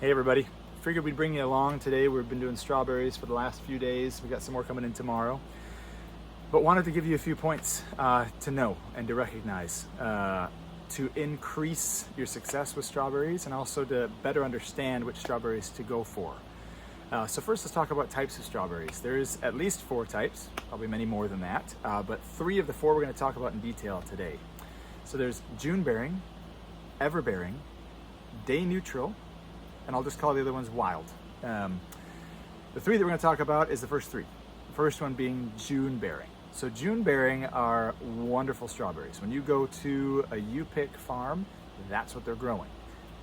Hey everybody, figured we'd bring you along today. We've been doing strawberries for the last few days. We got some more coming in tomorrow. But wanted to give you a few points to know and to recognize to increase your success with strawberries and also to better understand which strawberries to go for. So first let's talk about types of strawberries. There's at least 4 types, probably many more than that, but 3 of the 4 we're going to talk about in detail today. So there's June bearing, ever bearing, day neutral, and I'll just call the other ones wild. The 3 that we're going to talk about is the first 3. The first one being June bearing. So June bearing are wonderful strawberries. When you go to a U-Pick farm, that's what they're growing.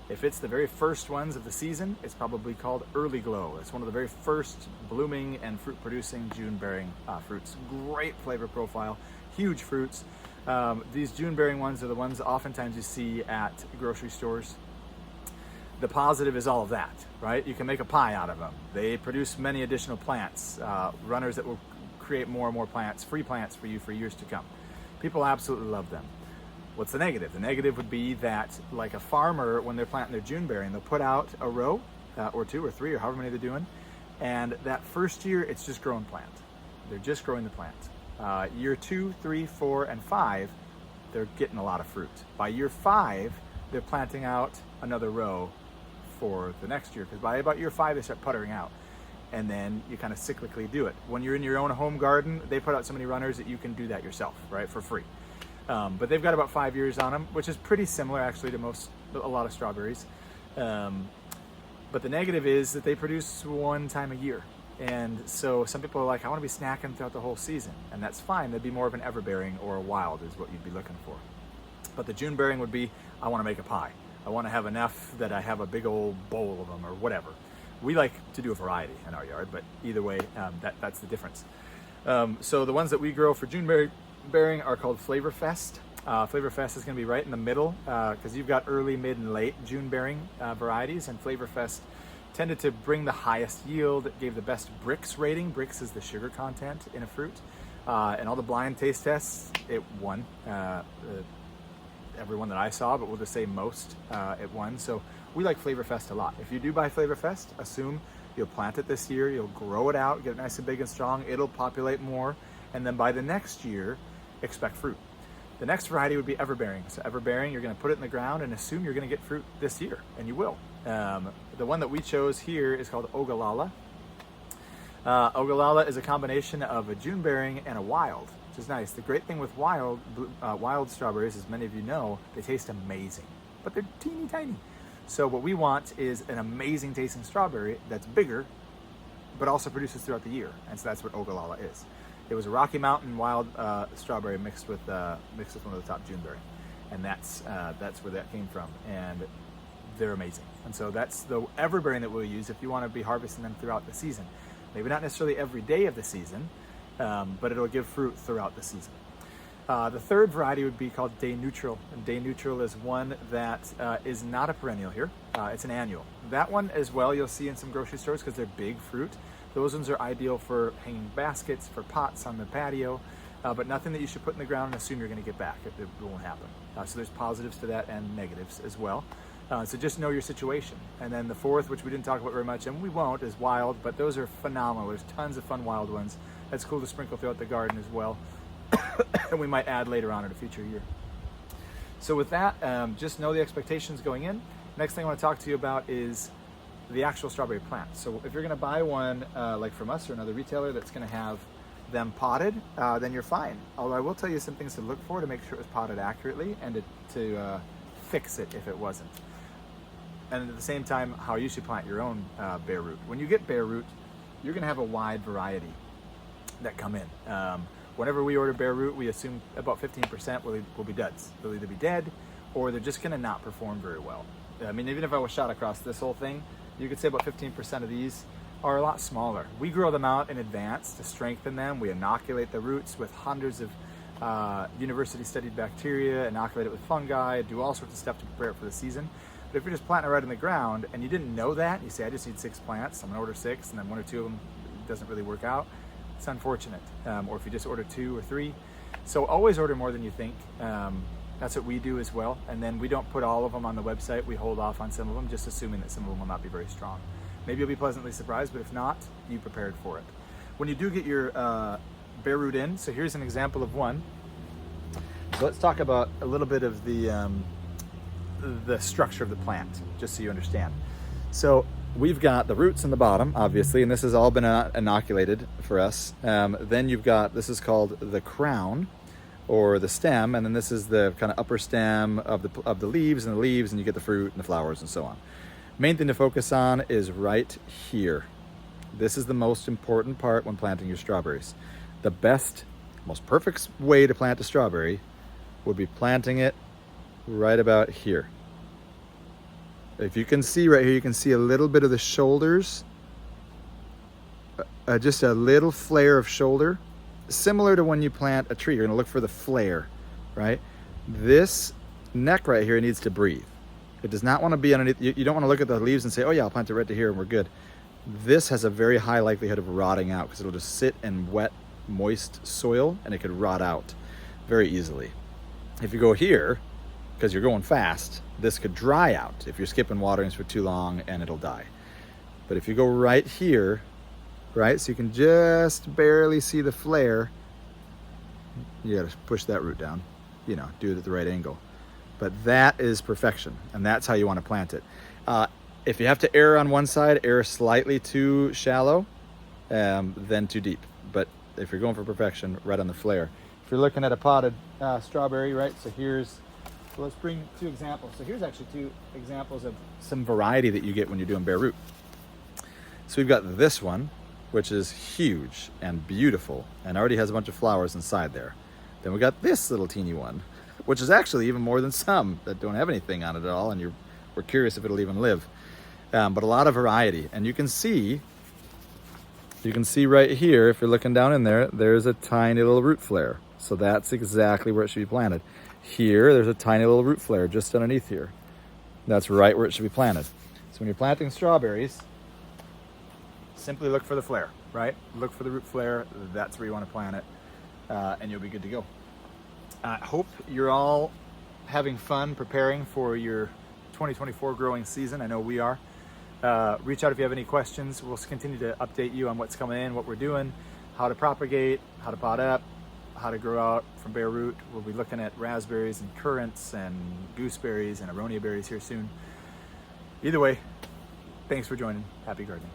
If it's the very first ones of the season, it's probably called early glow. It's one of the very first blooming and fruit producing June bearing fruits. Great flavor profile, huge fruits. These June bearing ones are the ones oftentimes you see at grocery stores. The positive is all of that, right? You can make a pie out of them. They produce many additional plants, runners that will create more and more plants, free plants for you for years to come. People absolutely love them. What's the negative? The negative would be that, like a farmer, when they're planting their June bearing, they'll put out a row or 2 or 3 or however many they're doing, and that first year it's just growing plant. They're just growing the plant. Year 2, 3, 4, and 5, they're getting a lot of fruit. By year 5, they're planting out another row for the next year, because by about year 5 they start puttering out, and then you kind of cyclically do it. When you're in your own home garden, they put out so many runners that you can do that yourself, right, for free. But they've got about 5 years on them, which is pretty similar actually to a lot of strawberries. But the negative is that they produce one time a year, and so some people are like, I want to be snacking throughout the whole season, and that's fine. That'd be more of an everbearing or a wild is what you'd be looking for. But the June bearing would be, I want to make a pie. I want to have enough that I have a big old bowl of them or whatever. We like to do a variety in our yard, but either way, that's the difference. So the ones that we grow for June bearing are called Flavor Fest. Flavor Fest is going to be right in the middle because you've got early, mid, and late June bearing varieties, and Flavor Fest tended to bring the highest yield. It gave the best Brix rating. Brix is the sugar content in a fruit. And all the blind taste tests, it won. Everyone that I saw, but we'll just say most, it won. So we like Flavor Fest a lot. If you do buy Flavor Fest, assume you'll plant it this year, you'll grow it out, get it nice and big and strong, it'll populate more, and then by the next year, expect fruit. The next variety would be everbearing. So everbearing, you're going to put it in the ground and assume you're going to get fruit this year, and you will. The one that we chose here is called Ogallala. Ogallala is a combination of a June bearing and a wild, which is nice. The great thing with wild strawberries, as many of you know, they taste amazing, but they're teeny tiny. So what we want is an amazing tasting strawberry that's bigger, but also produces throughout the year, and so that's what Ogallala is. It was a Rocky Mountain wild strawberry mixed with one of the top June bearing, and that's where that came from, and they're amazing. And so that's the everbearing that we'll use if you want to be harvesting them throughout the season. Maybe not necessarily every day of the season, but it'll give fruit throughout the season. The third variety would be called Day Neutral, and Day Neutral is one that is not a perennial here. It's an annual. That one as well you'll see in some grocery stores because they're big fruit. Those ones are ideal for hanging baskets, for pots on the patio, but nothing that you should put in the ground and assume you're going to get back. It won't happen. So there's positives to that and negatives as well. So just know your situation. And then the fourth, which we didn't talk about very much, and we won't, is wild, but those are phenomenal. There's tons of fun wild ones. That's cool to sprinkle throughout the garden as well. And we might add later on in a future year. So with that, just know the expectations going in. Next thing I want to talk to you about is the actual strawberry plant. So if you're going to buy one like from us or another retailer that's going to have them potted, then you're fine. Although I will tell you some things to look for to make sure it was potted accurately and to fix it if it wasn't. And at the same time, how you should plant your own bare root. When you get bare root, you're going to have a wide variety that come in. Whenever we order bare root, we assume about 15% will be duds. They'll either be dead or they're just going to not perform very well. I mean, even if I was shot across this whole thing, you could say about 15% of these are a lot smaller. We grow them out in advance to strengthen them. We inoculate the roots with hundreds of university-studied bacteria, inoculate it with fungi, do all sorts of stuff to prepare it for the season. But if you're just planting it right in the ground and you didn't know that, you say, I just need 6 plants, I'm gonna order 6, and then 1 or 2 of them doesn't really work out, it's unfortunate. Or if you just order 2 or 3. So always order more than you think. That's what we do as well. And then we don't put all of them on the website. We hold off on some of them, just assuming that some of them will not be very strong. Maybe you'll be pleasantly surprised, but if not, you prepared for it. When you do get your bare root in, so here's an example of one. So let's talk about a little bit of the structure of the plant, just so you understand. So we've got the roots in the bottom, obviously, and this has all been inoculated for us. Then you've got, this is called the crown or the stem, and then this is the kind of upper stem of the leaves, and you get the fruit and the flowers and so on. Main thing to focus on is right here. This is the most important part when planting your strawberries. The best, most perfect way to plant a strawberry would be planting it right about here. If you can see right here, you can see a little bit of the shoulders, just a little flare of shoulder, similar to when you plant a tree. You're gonna look for the flare, right? This neck right here needs to breathe. It does not wanna be underneath. You don't wanna look at the leaves and say, oh yeah, I'll plant it right to here and we're good. This has a very high likelihood of rotting out because it'll just sit in wet, moist soil and it could rot out very easily. If you go here, because you're going fast, this could dry out if you're skipping waterings for too long and it'll die. But if you go right here, right, so you can just barely see the flare, you gotta push that root down, do it at the right angle. But that is perfection, and that's how you want to plant it. If you have to err on one side, err slightly too shallow, then too deep. But if you're going for perfection, right on the flare. If you're looking at a potted strawberry, right, so let's bring two examples. So here's actually two examples of some variety that you get when you're doing bare root. So we've got this one, which is huge and beautiful and already has a bunch of flowers inside there. Then we got this little teeny one, which is actually even more than some that don't have anything on it at all, and we're curious if it'll even live. But a lot of variety, and you can see right here, if you're looking down in there, there's a tiny little root flare. So that's exactly where it should be planted. Here, there's a tiny little root flare just underneath here. That's right where it should be planted. So when you're planting strawberries, simply look for the flare, right? Look for the root flare. That's where you want to plant it, and you'll be good to go. I hope you're all having fun preparing for your 2024 growing season. I know we are. Reach out if you have any questions. We'll continue to update you on what's coming in, what we're doing, how to propagate, how to pot up, how to grow out from bare root. We'll be looking at raspberries and currants and gooseberries and aronia berries here soon. Either way, thanks for joining. Happy gardening.